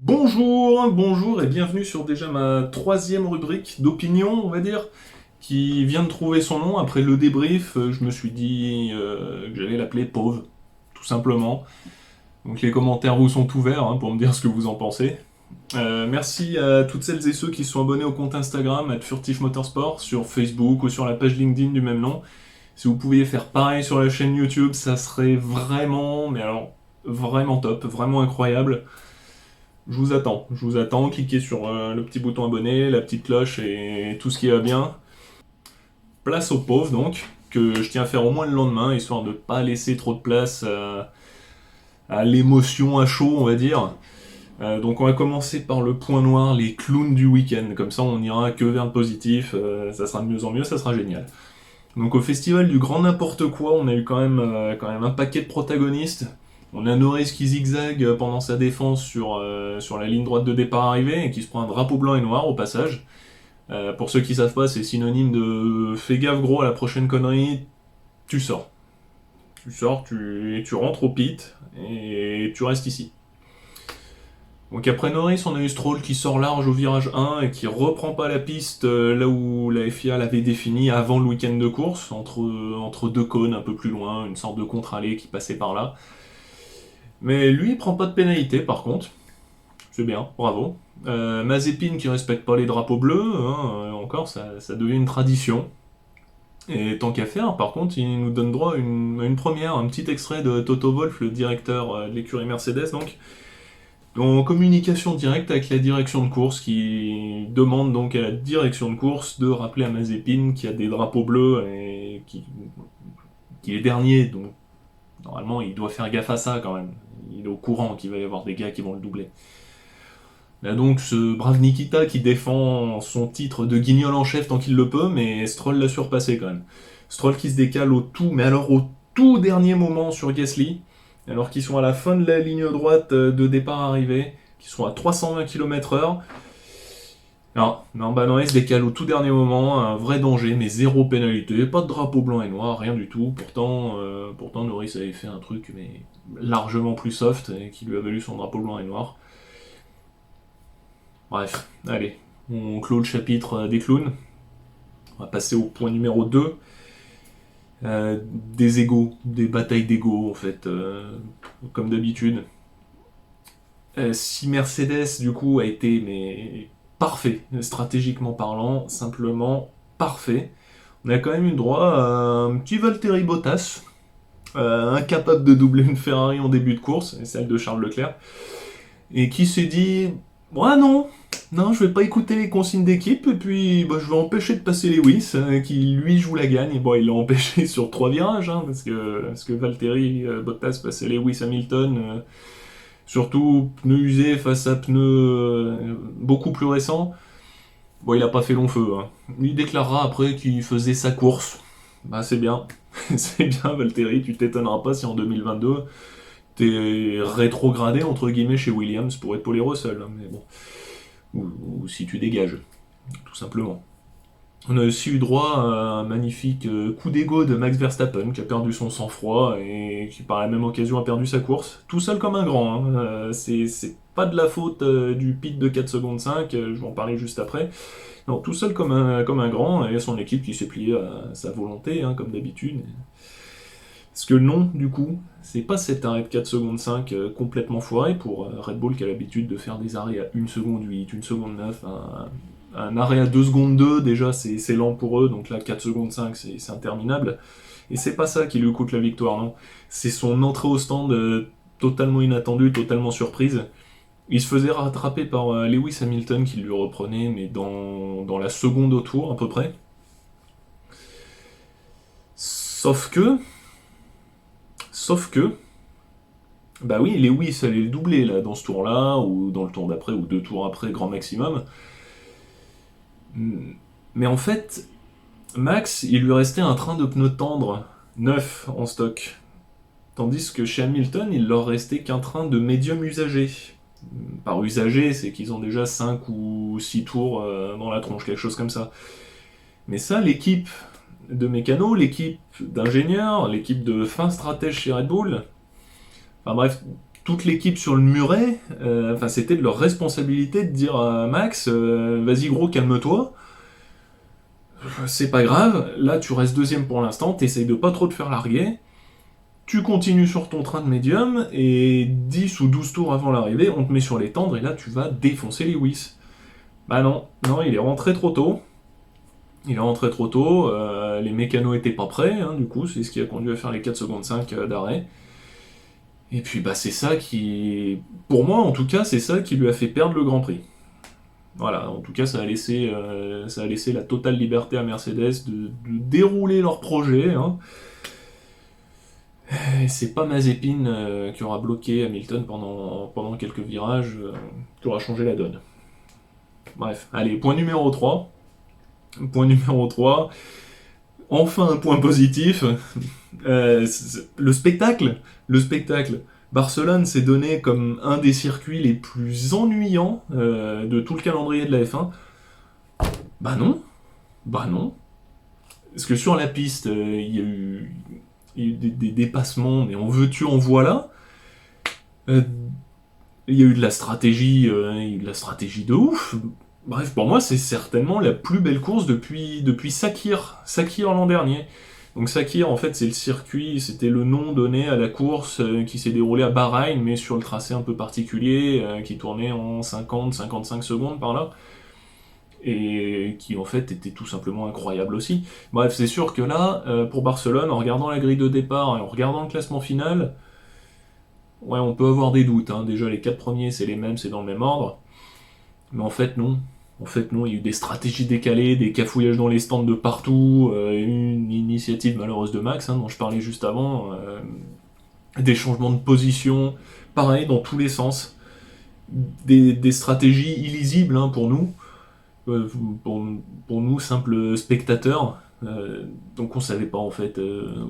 Bonjour et bienvenue sur déjà ma troisième rubrique d'opinion, on va dire, qui vient de trouver son nom après le débrief. Je me suis dit que j'allais l'appeler Pauve, tout simplement. Donc les commentaires vous sont ouverts hein, pour me dire ce que vous en pensez. Merci à toutes celles et ceux qui sont abonnés au compte Instagram @furtif motorsport, sur Facebook ou sur la page LinkedIn du même nom. Si vous pouviez faire pareil sur la chaîne YouTube, ça serait vraiment, mais alors vraiment top, vraiment incroyable. Je vous attends, cliquez sur le petit bouton abonné, la petite cloche et tout ce qui va bien. Place aux pauvres donc, que je tiens à faire au moins le lendemain, histoire de pas laisser trop de place à l'émotion à chaud, on va dire. Donc on va commencer par le point noir, les clowns du week-end. Comme ça on ira que vers le positif, ça sera de mieux en mieux, ça sera génial. Donc au festival du grand n'importe quoi, on a eu quand même un paquet de protagonistes. On a Norris qui zigzague pendant sa défense sur la ligne droite de départ-arrivée et qui se prend un drapeau blanc et noir au passage. Pour ceux qui savent pas, c'est synonyme de fais gaffe gros à la prochaine connerie, tu sors. Tu sors, tu rentres au pit et tu restes ici. Donc après Norris, on a eu Stroll qui sort large au virage 1 et qui reprend pas la piste là où la FIA l'avait défini avant le week-end de course, entre deux cônes un peu plus loin, une sorte de contre-allée qui passait par là. Mais lui, il prend pas de pénalité par contre. C'est bien, bravo. Mazepin qui respecte pas les drapeaux bleus, hein, encore, ça devient une tradition. Et tant qu'à faire, par contre, il nous donne droit à une première, un petit extrait de Toto Wolff, le directeur de l'écurie Mercedes, donc, en communication directe avec la direction de course, qui demande donc à la direction de course de rappeler à Mazepin qu'il y a des drapeaux bleus et qu'il est dernier, donc normalement il doit faire gaffe à ça quand même. Il est au courant qu'il va y avoir des gars qui vont le doubler. Là donc ce brave Nikita qui défend son titre de guignol en chef tant qu'il le peut, mais Stroll l'a surpassé quand même. Stroll qui se décale mais alors au tout dernier moment sur Gasly, alors qu'ils sont à la fin de la ligne droite de départ-arrivée, qui sont à 320 km/h. Non, il se décale au tout dernier moment, un vrai danger, mais zéro pénalité, pas de drapeau blanc et noir, rien du tout. Pourtant Norris avait fait un truc mais largement plus soft et qui lui a valu son drapeau blanc et noir. Bref, allez, on clôt le chapitre des clowns. On va passer au point numéro 2. Des égos, des batailles d'égos en fait, comme d'habitude. Si Mercedes du coup a été mais parfait, stratégiquement parlant, simplement parfait, on a quand même eu droit à un petit Valtteri Bottas, incapable de doubler une Ferrari en début de course, et celle de Charles Leclerc, et qui s'est dit ouais non, je vais pas écouter les consignes d'équipe, et puis je vais empêcher de passer Lewis, qui lui joue la gagne. Et bon, il l'a empêché sur 3 virages, hein, parce que Valtteri Bottas passait Lewis Hamilton, surtout pneus usés face à pneus beaucoup plus récents. Bon, il a pas fait long feu. Hein. Il déclarera après qu'il faisait sa course. Bah, c'est bien. C'est bien, Valtteri, tu t'étonneras pas si en 2022 t'es rétrogradé entre guillemets chez Williams pour être Paul Russell, hein, mais bon. Ou si tu dégages, tout simplement. On a aussi eu droit à un magnifique coup d'ego de Max Verstappen qui a perdu son sang-froid et qui par la même occasion a perdu sa course. Tout seul comme un grand. Hein. C'est pas de la faute du pit de 4 secondes 5, je vais en parler juste après. Non, tout seul comme un grand et son équipe qui s'est pliée à sa volonté, hein, comme d'habitude. Parce que non, du coup, c'est pas cet arrêt de 4 secondes 5 complètement foiré pour Red Bull qui a l'habitude de faire des arrêts à 1 seconde 8, 1 seconde 9, un arrêt à 2 secondes 2, déjà c'est lent pour eux, donc là 4 secondes 5 c'est interminable. Et c'est pas ça qui lui coûte la victoire, non. C'est son entrée au stand totalement inattendue, totalement surprise. Il se faisait rattraper par Lewis Hamilton qui lui reprenait, mais dans la seconde au tour à peu près. Sauf que, Sauf que, bah oui, Lewis allait le doubler là, dans ce tour-là, ou dans le tour d'après, ou 2 tours après, grand maximum. Mais en fait, Max, il lui restait un train de pneus tendres, neuf en stock. Tandis que chez Hamilton, il leur restait qu'un train de médium usagé. Par usagé, c'est qu'ils ont déjà 5 ou 6 tours dans la tronche, quelque chose comme ça. Mais ça, l'équipe de mécanos, l'équipe d'ingénieurs, l'équipe de fins stratèges chez Red Bull, enfin bref, toute l'équipe sur le muret, enfin c'était de leur responsabilité de dire à Max, vas-y gros, calme-toi, c'est pas grave, là tu restes deuxième pour l'instant, t'essayes de pas trop te faire larguer, tu continues sur ton train de médium, et 10 ou 12 tours avant l'arrivée, on te met sur les tendres, et là tu vas défoncer Lewis. Bah non, il est rentré trop tôt. Les mécanos étaient pas prêts, hein, du coup, c'est ce qui a conduit à faire les 4 secondes 5 d'arrêt. Et puis bah c'est ça qui... Pour moi en tout cas, c'est ça qui lui a fait perdre le Grand Prix. Voilà, en tout cas ça a laissé la totale liberté à Mercedes de dérouler leur projet. Hein. Et c'est pas Mazepin qui aura bloqué Hamilton pendant quelques virages, qui aura changé la donne. Bref, allez, point numéro 3. Point numéro 3. Enfin un point positif. Le spectacle. Barcelone s'est donné comme un des circuits les plus ennuyants de tout le calendrier de la F1. Bah non. Parce que sur la piste, il y a eu des dépassements, mais en veux-tu, en voilà. Il y a eu de la stratégie, de ouf. Bref, pour moi, c'est certainement la plus belle course depuis Sakir l'an dernier. Donc Sakir, en fait, c'est le circuit, c'était le nom donné à la course qui s'est déroulée à Bahreïn, mais sur le tracé un peu particulier, qui tournait en 50-55 secondes par là, et qui en fait était tout simplement incroyable aussi. Bref, c'est sûr que là, pour Barcelone, en regardant la grille de départ et en regardant le classement final, ouais, on peut avoir des doutes. Hein. Déjà, les 4 premiers, c'est les mêmes, c'est dans le même ordre. Mais en fait, non. Il y a eu des stratégies décalées, des cafouillages dans les stands de partout, une initiative malheureuse de Max, hein, dont je parlais juste avant, des changements de position, pareil, dans tous les sens. Des stratégies illisibles hein, pour nous, pour nous, simples spectateurs. Donc on savait pas en fait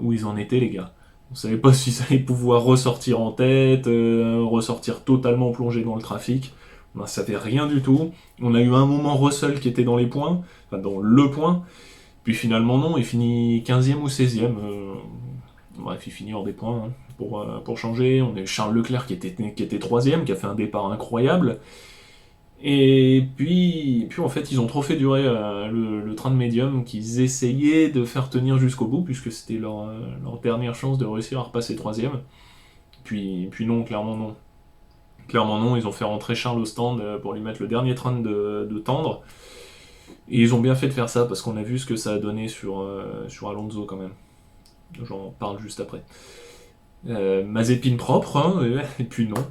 où ils en étaient, les gars. On savait pas s'ils allaient pouvoir ressortir en tête, ressortir totalement plongé dans le trafic. On ne savait rien du tout. On a eu un moment Russell qui était dans les points, enfin dans le point, puis finalement non, il finit 15e ou 16e. Bref, il finit hors des points hein, pour changer. On a eu Charles Leclerc qui était 3e, qui a fait un départ incroyable. Et puis en fait, ils ont trop fait durer le train de médium qu'ils essayaient de faire tenir jusqu'au bout, puisque c'était leur dernière chance de réussir à repasser 3e. Puis non, clairement non. Clairement non, ils ont fait rentrer Charles au stand pour lui mettre le dernier train de tendre. Et ils ont bien fait de faire ça, parce qu'on a vu ce que ça a donné sur Alonso quand même. J'en parle juste après. Mazepin propre, hein, et puis non.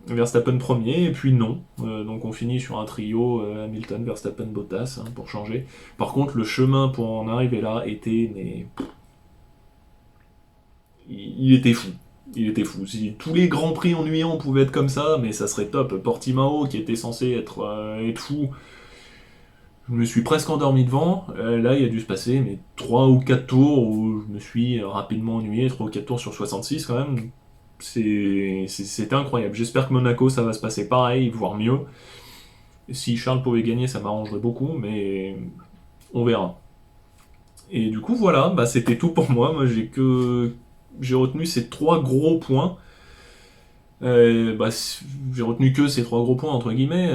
Verstappen premier, et puis non. Donc on finit sur un trio Hamilton, Verstappen, Bottas, hein, pour changer. Par contre, le chemin pour en arriver là était... mais il était fou. Si tous les grands prix ennuyants pouvaient être comme ça, mais ça serait top. Portimao, qui était censé être fou, je me suis presque endormi devant. Là, il a dû se passer 3 ou 4 tours où je me suis rapidement ennuyé. 3 ou 4 tours sur 66 quand même. C'était incroyable. J'espère que Monaco, ça va se passer pareil, voire mieux. Si Charles pouvait gagner, ça m'arrangerait beaucoup, mais on verra. Et du coup, voilà, c'était tout pour moi. Moi, j'ai retenu ces 3 gros points. J'ai retenu que ces 3 gros points, entre guillemets,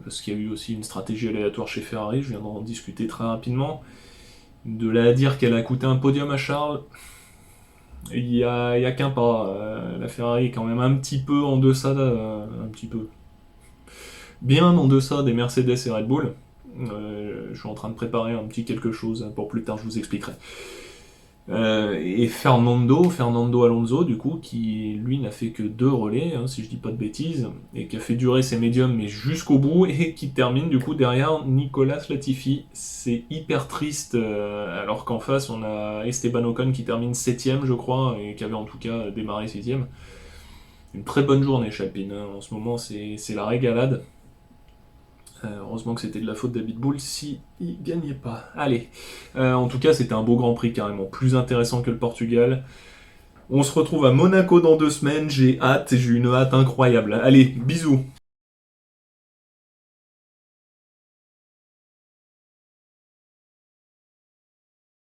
parce qu'il y a eu aussi une stratégie aléatoire chez Ferrari, je viens d'en discuter très rapidement. De là à dire qu'elle a coûté un podium à Charles, il y a qu'un pas. La Ferrari est quand même un petit peu en deçà, bien en deçà des Mercedes et Red Bull. Je suis en train de préparer un petit quelque chose pour plus tard, je vous expliquerai. Et Fernando Alonso, du coup, qui lui n'a fait que 2 relais, hein, si je dis pas de bêtises, et qui a fait durer ses médiums mais jusqu'au bout, et qui termine du coup derrière Nicolas Latifi. C'est hyper triste, alors qu'en face on a Esteban Ocon qui termine 7ème je crois, et qui avait en tout cas démarré 6ème. Une très bonne journée chez Alpine, hein. En ce moment c'est la régalade. Heureusement que c'était de la faute d'Abitbull si il gagnait pas. Allez, en tout cas c'était un beau Grand Prix carrément, plus intéressant que le Portugal. On se retrouve à Monaco dans 2 semaines, j'ai une hâte incroyable. Allez, bisous.